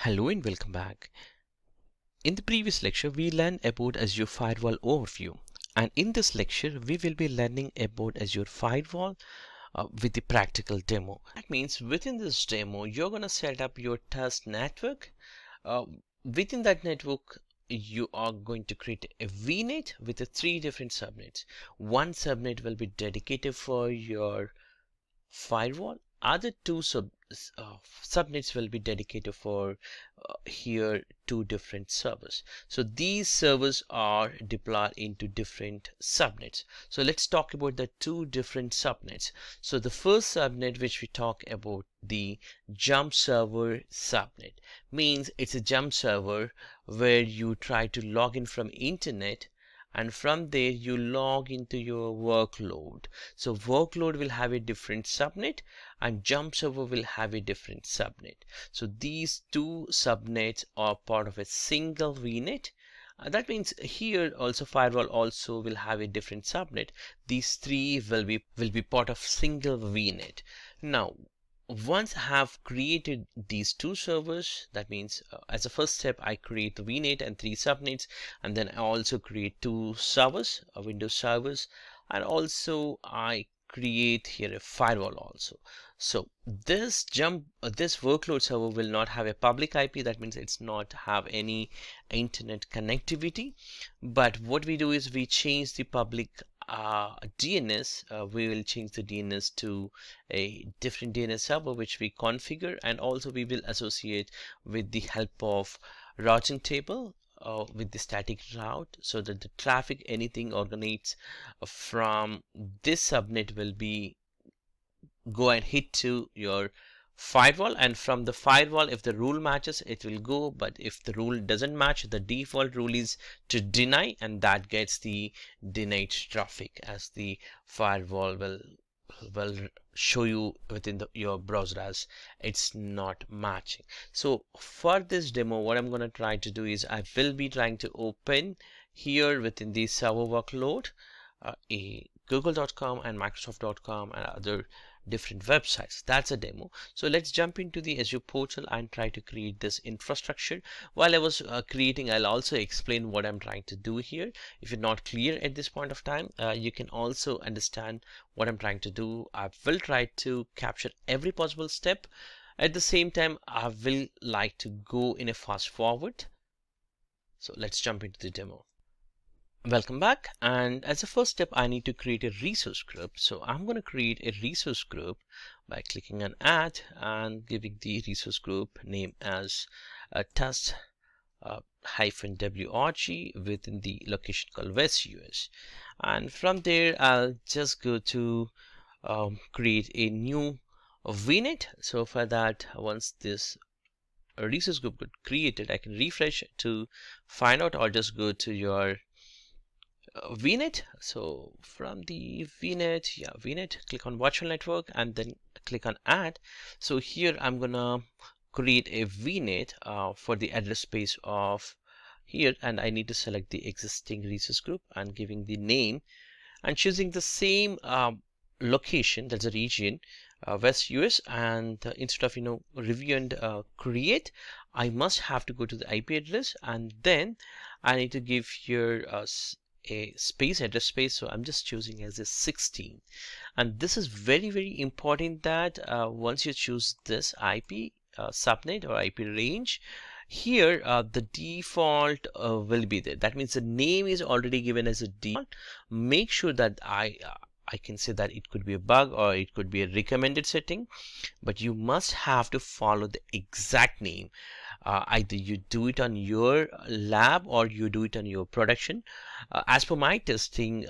Hello and welcome back. In the previous lecture, we learned about Azure Firewall overview. And in this lecture, we will be learning about Azure Firewall with the practical demo. That means within this demo, you're going to set up your test network. Within that network, you are going to create a VNet with the 3 different subnets. One subnet will be dedicated for your firewall. Other two subnets will be dedicated for here 2 different servers. So these servers are deployed into different subnets. So let's talk about the 2 different subnets. So the first subnet which we talk about, the jump server subnet, means it's a jump server where you try to log in from internet, and from there you log into your workload. So workload will have a different subnet and jump server will have a different subnet. So these 2 subnets are part of a single VNet. That means here also firewall also will have a different subnet. These 3 will be part of single VNet. Now once I have created these 2 servers, that means as a first step I create the VNet and 3 subnets, and then I also create 2 servers, Windows servers, and also I create here a firewall also. So this workload server will not have a public IP. That means it's not have any internet connectivity. But what we do is we change the public DNS. We will change the DNS to a different DNS server which we configure, and also we will associate with the help of routing table with the static route, so that the traffic anything originates from this subnet will be go and hit to your firewall, and from the firewall if the rule matches it will go, but if the rule doesn't match, the default rule is to deny, and that gets the denied traffic as the firewall will show you within your browser as it's not matching. So for this demo, what I'm going to try to do is I will be trying to open here within the server workload a google.com and microsoft.com and other different websites. That's a demo. So let's jump into the Azure portal and try to create this infrastructure. While I was creating, I'll also explain what I'm trying to do here. If you're not clear at this point of time, you can also understand what I'm trying to do. I will try to capture every possible step. At the same time, I will like to go in a fast forward. So let's jump into the demo. Welcome back, and as a first step I need to create a resource group. So I'm going to create a resource group by clicking on add and giving the resource group name as test -wrg within the location called West US, and from there I'll just go to create a new VNet. So for that, once this resource group got created, I can refresh to find out, or just go to your VNet. So from the VNet, click on Virtual Network and then click on Add. So here I'm gonna create a VNet for the address space of here, and I need to select the existing resource group and giving the name and choosing the same location, that's a region, West US, and instead of review and create, I must have to go to the IP address, and then I need to give here a address space. So I'm just choosing as a 16, and this is very important that once you choose this IP subnet or IP range, here the default will be there. That means the name is already given as a default. Make sure that I can say that it could be a bug or it could be a recommended setting, but you must have to follow the exact name. Either you do it on your lab or you do it on your production. As per my testing,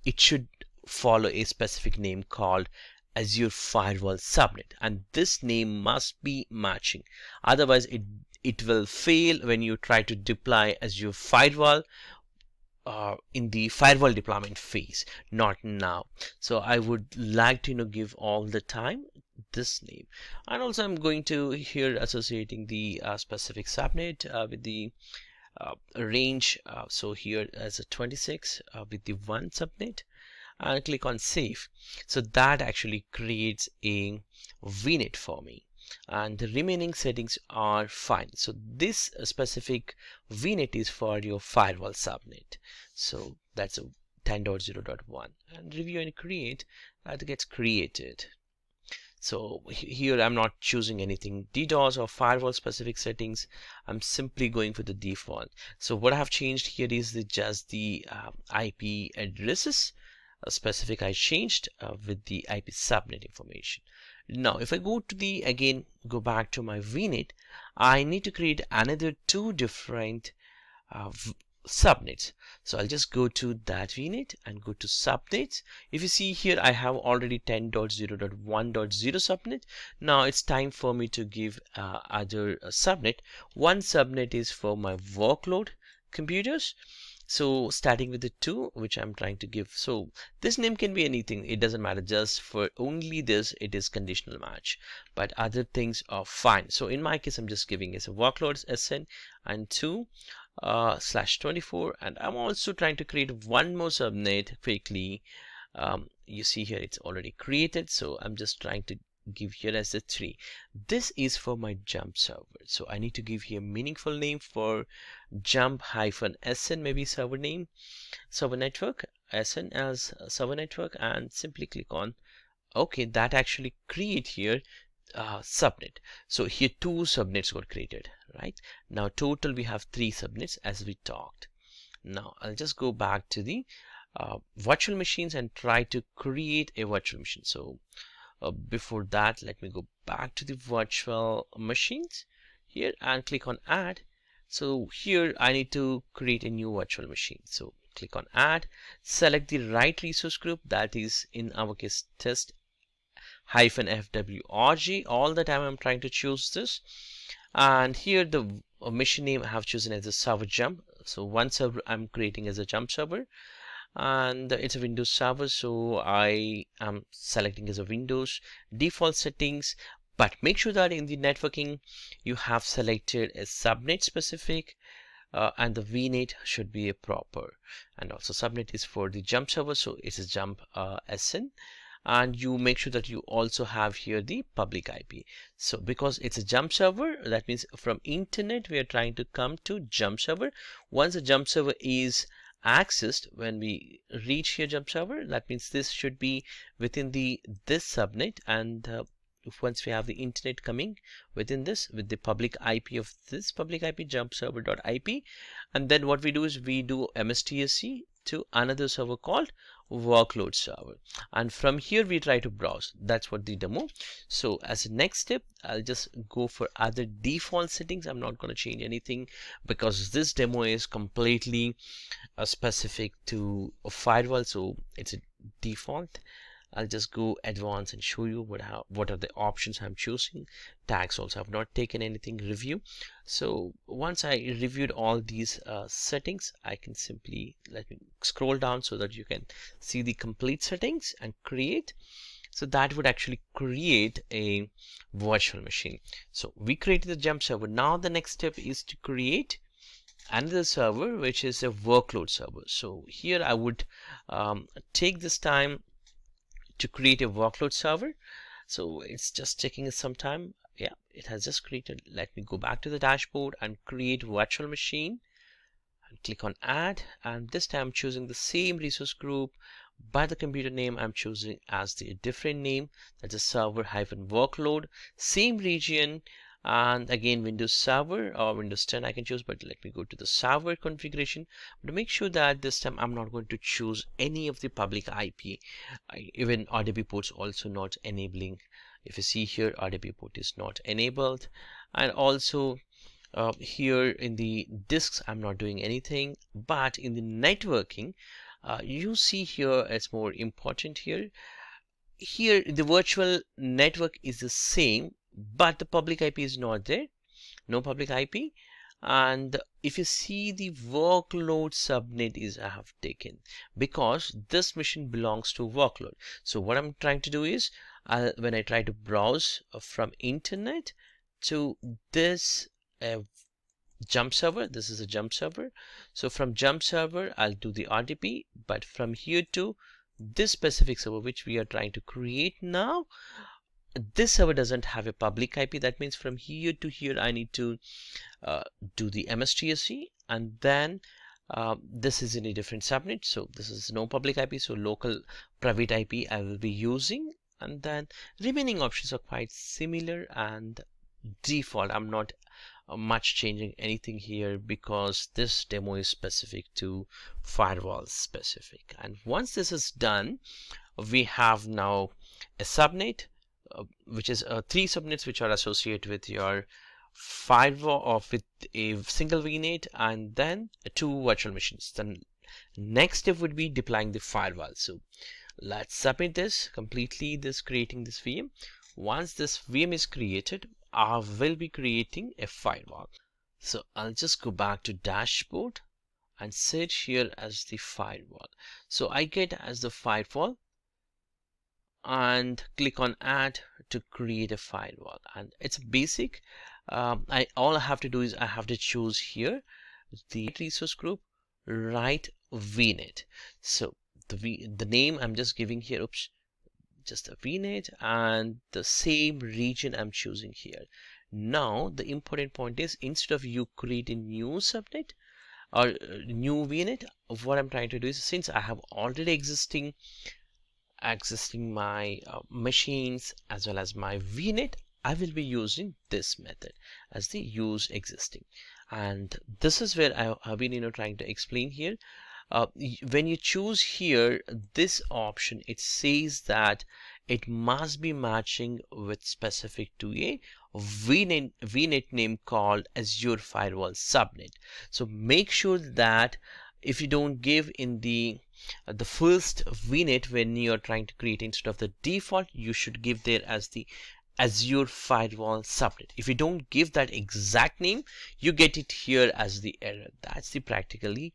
it should follow a specific name called Azure Firewall Subnet, and this name must be matching. Otherwise, it will fail when you try to deploy Azure Firewall in the firewall deployment phase, not now. So I would like to give all the time this name, and also I'm going to here associating the specific subnet with the range. So here as a 26 with the 1 subnet, and click on save. So that actually creates a VNet for me. and the remaining settings are fine. So this specific VNet is for your firewall subnet. So that's a 10.0.1, and review and create, that gets created. So here I'm not choosing anything DDoS or firewall specific settings. I'm simply going for the default. So what I have changed here is just the IP addresses specific I changed with the IP subnet information. Now if I go to the, again go back to my VNet, I need to create another two different subnets. So I'll just go to that VNet and go to subnets. If you see here, I have already 10.0.1.0 subnet. Now it's time for me to give other subnet. One subnet is for my workload computers. So starting with the 2, which I'm trying to give. So this name can be anything. It doesn't matter. Just for only this, it is conditional match. But other things are fine. So in my case, I'm just giving as a workloads SN and 2 /24, and I'm also trying to create one more subnet quickly. You see here it's already created, so I'm just trying to give here as a 3. This is for my jump server, so I need to give here a meaningful name for jump-sn, maybe server name, server network, SN as server network, and simply click on OK. That actually create here subnet. So here 2 subnets got created. Right now total we have 3 subnets as we talked. Now I'll just go back to the virtual machines and try to create a virtual machine. So before that, let me go back to the virtual machines here and click on add. So here I need to create a new virtual machine. So click on add, select the right resource group, that is in our case test -fwrg. All the time I'm trying to choose this, and here the machine name I have chosen as a server jump. So one server I'm creating as a jump server, and it's a Windows server, so I am selecting as a Windows. Default settings, but make sure that in the networking you have selected a subnet specific, and the VNet should be a proper, and also subnet is for the jump server, so it's a jump SN. And you make sure that you also have here the public IP. So because it's a jump server, that means from internet we are trying to come to jump server. Once the jump server is accessed, when we reach here jump server, that means this should be within this subnet, and once we have the internet coming within this with the public IP of this public IP jump server.ip, and then what we do is we do MSTSC to another server called Workload Server, and from here we try to browse. That's what the demo. So as a next step, I'll just go for other default settings. I'm not going to change anything because this demo is completely specific to a firewall, so it's a default. I'll just go advanced and show you what are the options I'm choosing. Tags also, I've not taken anything review. So once I reviewed all these settings, I can simply let me scroll down so that you can see the complete settings and create. So that would actually create a virtual machine. So we created the jump server. Now the next step is to create another server, which is a workload server. So here I would take this time to create a workload server. So it's just taking some time. Yeah, it has just created. Let me go back to the dashboard and create virtual machine and click on add, and this time I'm choosing the same resource group, but the computer name I'm choosing as the different name, that's a server-workload, same region, and again Windows Server or Windows 10 I can choose, but let me go to the server configuration. But make sure that this time I'm not going to choose any of the public IP. Even RDP ports also not enabling. If you see here, RDP port is not enabled, and also here in the disks I'm not doing anything, but in the networking you see here it's more important here. Here the virtual network is the same, but the public IP is not there, no public IP. And if you see the workload subnet is I have taken because this machine belongs to workload. So what I'm trying to do is when I try to browse from internet to this jump server, this is a jump server, so from jump server I'll do the RDP, but from here to this specific server which we are trying to create now, this server doesn't have a public IP. That means from here to here I need to do the MSTSC, and then this is in a different subnet, so this is no public IP, so local private IP I will be using, and then remaining options are quite similar and default. I'm not much changing anything here because this demo is specific to firewall specific. And once this is done, we have now a subnet, which is 3 subnets which are associated with your firewall or with a single VNet, and then 2 virtual machines. Then next step would be deploying the firewall. So let's submit this completely, this creating this VM. Once this VM is created, I will be creating a firewall. So I'll just go back to dashboard and set here as the firewall. So I get as the firewall and click on add to create a firewall, and it's basic. All I have to do is I have to choose here the resource group, right VNet. So the name I'm just giving here, oops, just a VNet, and the same region I'm choosing here. Now the important point is, instead of you create a new subnet or new VNet, what I'm trying to do is, since I have already existing my machines as well as my VNet, I will be using this method as the use existing. And this is where I've been trying to explain here. When you choose here this option, it says that it must be matching with specific to a VNet name called Azure Firewall Subnet. So make sure that if you don't give in the first VNet when you're trying to create, instead of the default, you should give there as the Azure Firewall Subnet. If you don't give that exact name, you get it here as the error. That's the practically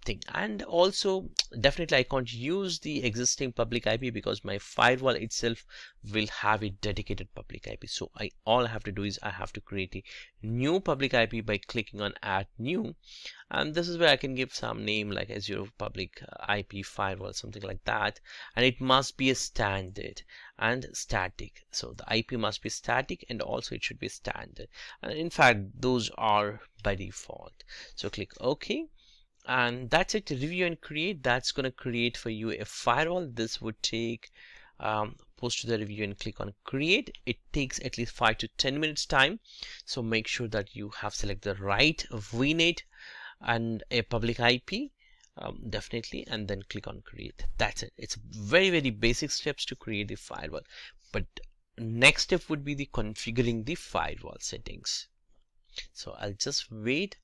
thing. And also definitely I can't use the existing public IP because my firewall itself will have a dedicated public IP. So all I have to do is I have to create a new public IP by clicking on add new, and this is where I can give some name like Azure public IP firewall, something like that, and it must be a standard and static. So the IP must be static and also it should be standard, and in fact those are by default. So click OK, and that's it. Review and create. That's going to create for you a firewall. This would take post to the review and click on create. It takes at least 5 to 10 minutes time, so make sure that you have selected the right VNet and a public IP, definitely, and then click on create. That's it. It's very basic steps to create the firewall, but next step would be the configuring the firewall settings. So I'll just wait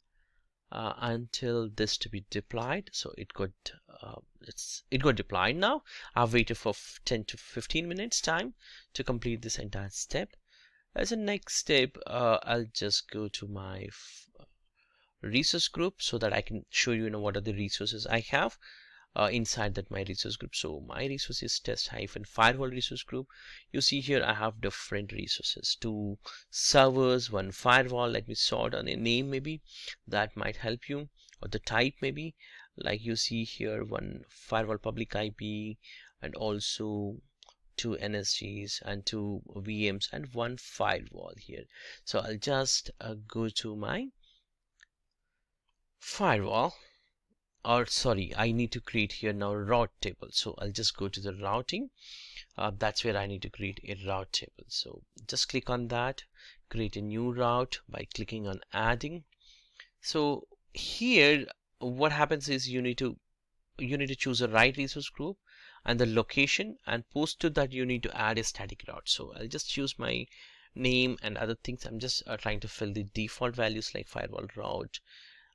until this to be deployed. So it got deployed now. I've waited for 10 to 15 minutes time to complete this entire step. As a next step, I'll just go to my resource group so that I can show you, what are the resources I have inside that my resource group. So my resource is test-firewall resource group. You see here I have different resources, 2 servers, 1 firewall. Let me sort on a name, maybe that might help you, or the type maybe, like you see here 1 firewall public IP and also 2 NSGs and 2 VMs and 1 firewall here. So I'll just go to my firewall, or sorry, I need to create here now route table. So I'll just go to the routing. That's where I need to create a route table. So just click on that, create a new route by clicking on adding. So here what happens is you need to choose a right resource group and the location, and post to that you need to add a static route. So I'll just choose my name and other things. I'm just trying to fill the default values like firewall route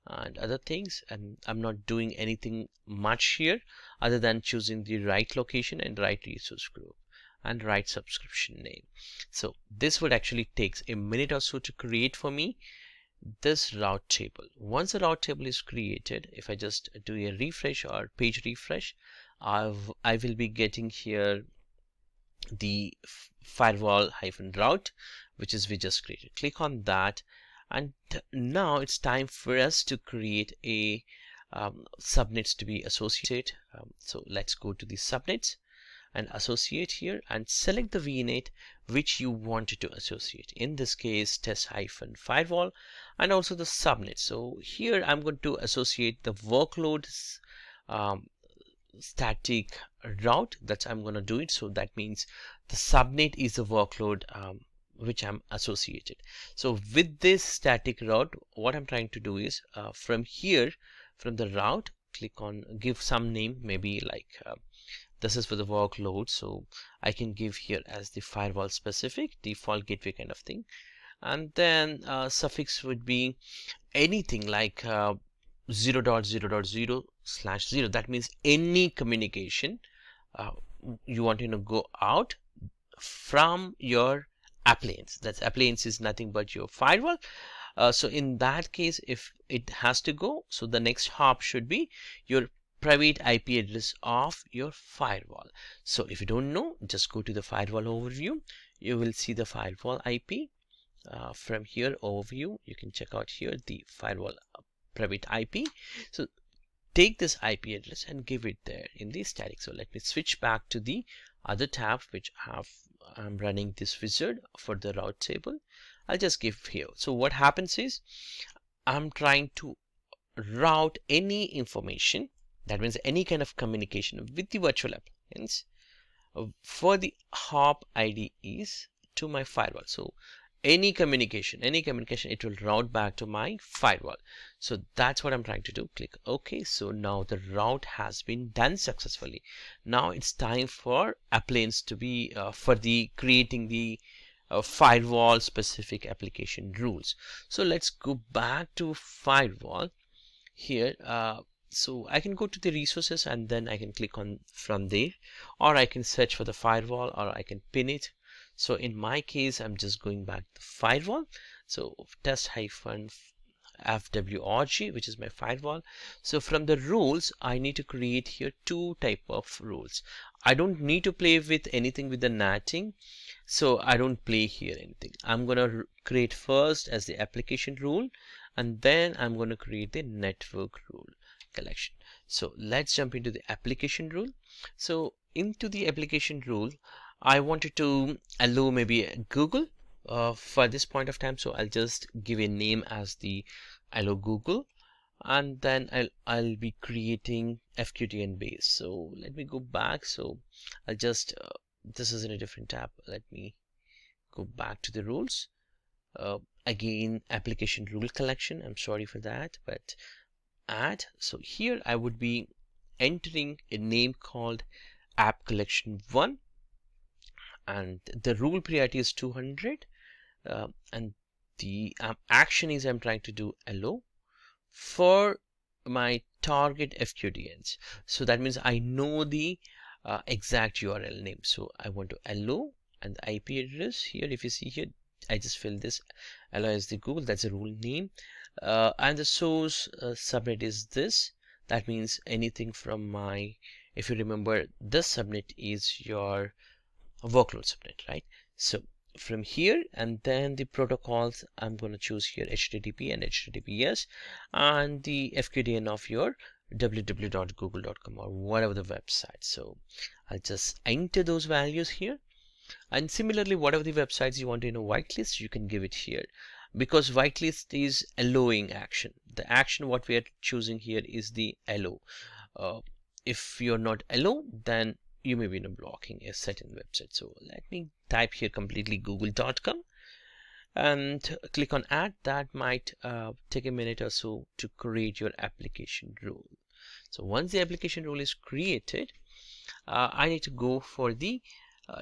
and other things, and I'm not doing anything much here other than choosing the right location and right resource group and right subscription name. So this would actually takes a minute or so to create for me this route table. Once the route table is created, if I just do a refresh or page refresh, I will be getting here the firewall-route, which is we just created. Click on that, and now it's time for us to create a subnets to be associated. So let's go to the subnets, and associate here and select the VNet which you wanted to associate. In this case, test-firewall and also the subnet. So here I'm going to associate the workload static route. That's I'm going to do it. So that means the subnet is the workload which I'm associated. So with this static route, what I'm trying to do is from here, from the route, click on give some name, maybe like this is for the workload, so I can give here as the firewall specific default gateway kind of thing, and then suffix would be anything like 0.0.0/0. That means any communication you want to go out from your appliance. That's appliance is nothing but your firewall. So in that case, if it has to go, so the next hop should be your private IP address of your firewall. So if you don't know, just go to the firewall overview. You will see the firewall IP. From here overview, you can check out here the firewall private IP. So take this IP address and give it there in the static. So let me switch back to the other tab which I'm running this wizard for the route table. I'll just give here. So what happens is I'm trying to route any information, that means any kind of communication with the virtual appliance for the hop ID is to my firewall. So any communication, it will route back to my firewall. So that's what I'm trying to do. Click OK. So now the route has been done successfully. Now it's time for appliance to be for the creating the firewall specific application rules. So let's go back to firewall here. So I can go to the resources and then I can click on from there, or I can search for the firewall, or I can pin it. So in my case, I'm just going back to the firewall. So test-fwrg, which is my firewall. So from the rules, I need to create here two type of rules. I don't need to play with anything with the netting. So I don't play here anything. I'm going to create first as the application rule, and then I'm going to create the network rule collection. So let's jump into the application rule. So into the application rule, I wanted to allow maybe Google for this point of time. So I'll just give a name as the allow Google, and then I'll be creating FQDN base. So let me go back. So I'll just this is in a different tab. Let me go back to the rules. Again, application rule collection. I'm sorry for that, but add. So here I would be entering a name called app collection 1, and the rule priority is 200, and the action is I'm trying to do allow for my target FQDNs. So that means I know the exact URL name. So I want to allow, and the IP address here, if you see here, I just fill this allow as the Google, that's a rule name, and the source subnet is this. That means anything from my, if you remember, this subnet is your workload subnet, right? So from here, and then the protocols, I'm going to choose here HTTP and HTTPS, and the FQDN of your www.google.com or whatever the website. So I'll just enter those values here. And similarly, whatever the websites you want to whitelist, you can give it here, because whitelist is allowing action. The action what we are choosing here is the allow. If you're not allow, then you may be blocking a certain website. So let me type here completely google.com and click on add. That might take a minute or so to create your application rule. So once the application rule is created, I need to go for the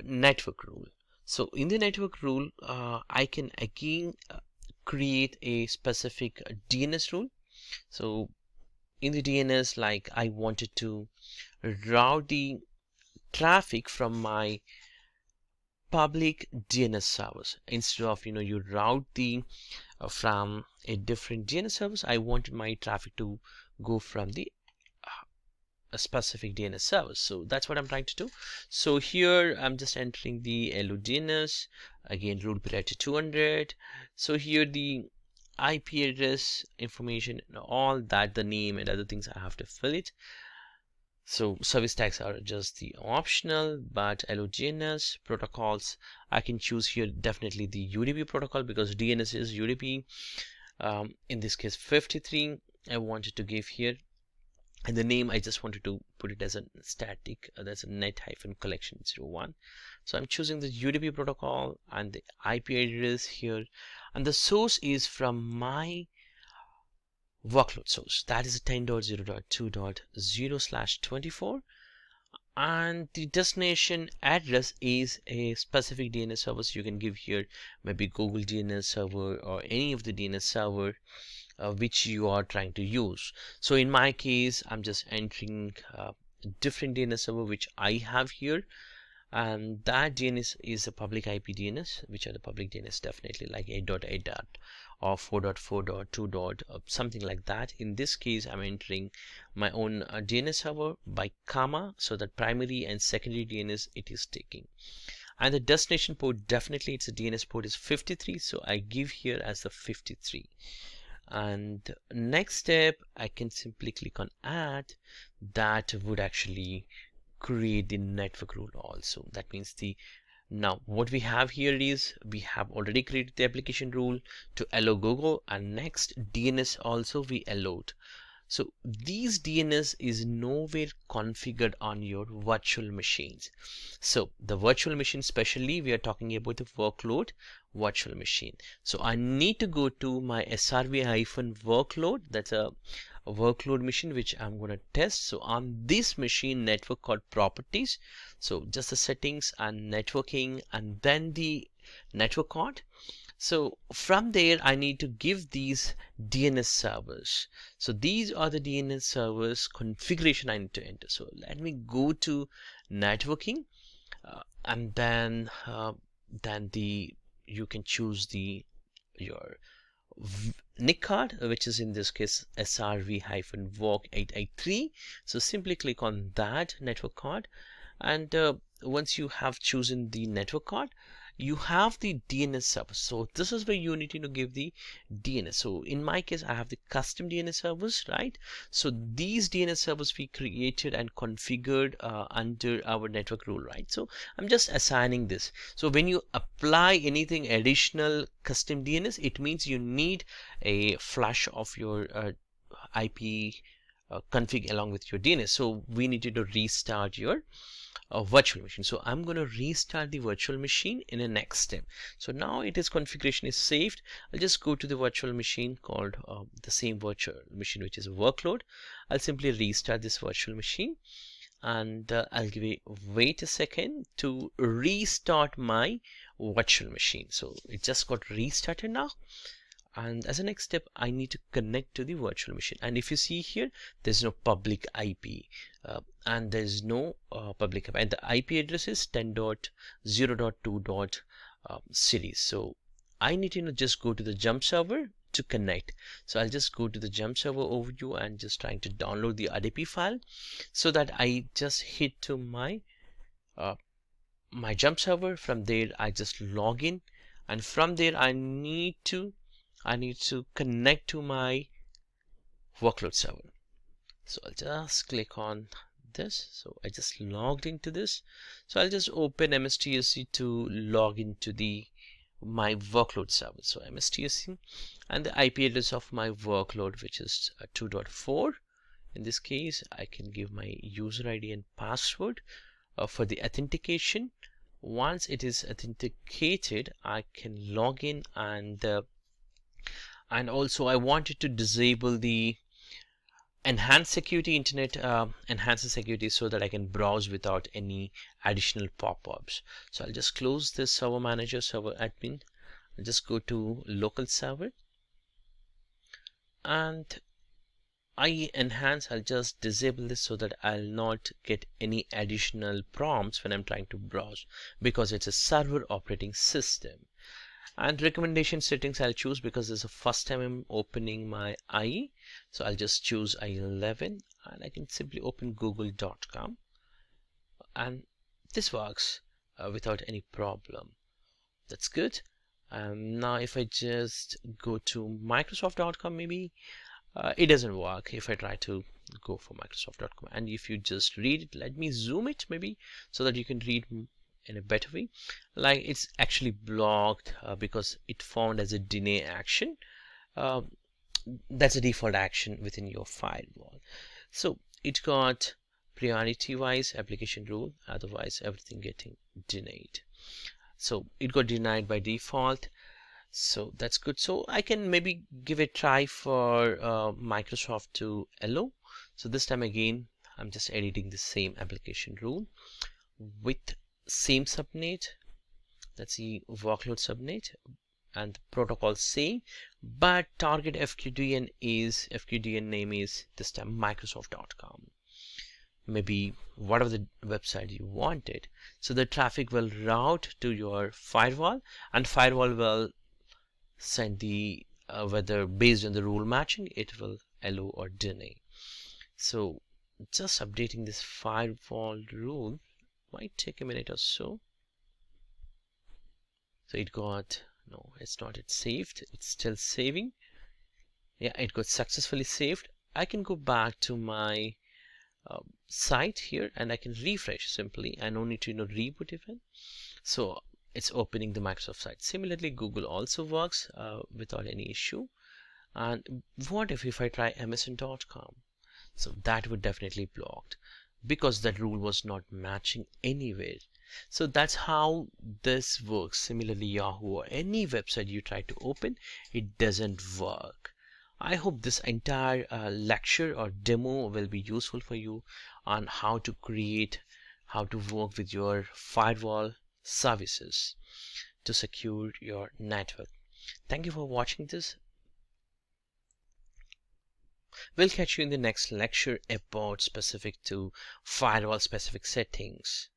network rule. So in the network rule, I can again create a specific DNS rule. So in the DNS, like I wanted to route the traffic from my public DNS servers. Instead of you route the from a different DNS service, I wanted my traffic to go from the a specific DNS service. So that's what I'm trying to do. So here I'm just entering the LO DNS, again rule priority 200. So here the IP address information, all that, the name and other things, I have to fill it. So service tags are just the optional, but DNS protocols, I can choose here definitely the UDP protocol because DNS is UDP. In this case 53 I wanted to give here, and the name I just wanted to put it as a static, that's a net-collection01. So I'm choosing the UDP protocol and the IP address here, and the source is from my workload source, that is 10.0.2.0/24, and the destination address is a specific DNS service. You can give here maybe Google DNS server or any of the DNS server which you are trying to use. So in my case I'm just entering a different DNS server which I have here, and that DNS is a public IP DNS, which are the public DNS definitely like 8.8 or 4.4.2. Something like that. In this case I'm entering my own DNS server by comma, so that primary and secondary DNS it is taking. And the destination port, definitely it's a DNS port is 53, so I give here as the 53. And next step I can simply click on add. That would actually create the network rule also. That means now what we have here is we have already created the application rule to allow Google, and next DNS also we allowed. So these DNS is nowhere configured on your virtual machines. So the virtual machine, especially we are talking about the workload virtual machine. So I need to go to my srv-workload, that's a workload machine which I'm going to test. So on this machine, network called properties, so just the settings and networking, and then the network card. So from there I need to give these DNS servers. So these are the DNS servers configuration I need to enter. So let me go to networking, and then you can choose your NIC card, which is in this case srv-work 883. So simply click on that network card, and once you have chosen the network card, you have the DNS server. So this is where you need to give the DNS. So in my case I have the custom DNS servers, right? So these DNS servers we created and configured under our network rule, right? So I'm just assigning this. So when you apply anything additional custom DNS, it means you need a flash of your IP config along with your DNS. So we needed to restart your virtual machine. So I'm going to restart the virtual machine in the next step. So now it is configuration is saved. I'll just go to the virtual machine called the same virtual machine which is workload. I'll simply restart this virtual machine, and I'll wait a second to restart my virtual machine. So it just got restarted now. And as a next step I need to connect to the virtual machine, and if you see here there's no public IP and there's no public IP, and the IP address is 10.0.2. Series. So I need to just go to the jump server to connect. So I'll just go to the jump server overview and just trying to download the RDP file, so that I just hit to my jump server. From there I just log in, and from there I need to connect to my workload server. So I'll just click on this. So I just logged into this. So I'll just open MSTSC to log into my workload server. So MSTSC and the IP address of my workload, which is 2.4. In this case, I can give my user ID and password for the authentication. Once it is authenticated, I can log in, and also I wanted to disable the enhanced security internet enhanced security, so that I can browse without any additional pop-ups. So I'll just close this server manager, server admin. I'll just go to local server, and I'll just disable this so that I'll not get any additional prompts when I'm trying to browse, because it's a server operating system. And recommendation settings I'll choose because this is the first time I'm opening my IE. So I'll just choose IE11, and I can simply open google.com, and this works without any problem. That's good. Now if I just go to microsoft.com, maybe it doesn't work if I try to go for Microsoft.com, and if you just read it, let me zoom it maybe so that you can read in a better way. Like, it's actually blocked because it found as a deny action. That's a default action within your firewall. So it got priority wise application rule, otherwise everything getting denied. So it got denied by default, so that's good. So I can maybe give a try for Microsoft to allow. So this time again I'm just editing the same application rule with same subnet, that's the workload subnet, and the protocol same, but target FQDN name is this time Microsoft.com, maybe whatever the website you wanted. So the traffic will route to your firewall, and firewall will send the whether based on the rule matching it will allow or deny. So just updating this firewall rule might take a minute or so. So it got, no, it's not, it's saved, it's still saving. Yeah, it got successfully saved. I can go back to my site here and I can refresh simply. I don't need to reboot even. So it's opening the Microsoft site. Similarly, Google also works without any issue. And what if I try MSN.com? So that would definitely blocked because that rule was not matching anywhere. So that's how this works. Similarly, Yahoo or any website you try to open, it doesn't work. I hope this entire lecture or demo will be useful for you on how to work with your firewall services to secure your network. Thank you for watching this. We'll catch you in the next lecture about specific to firewall specific settings.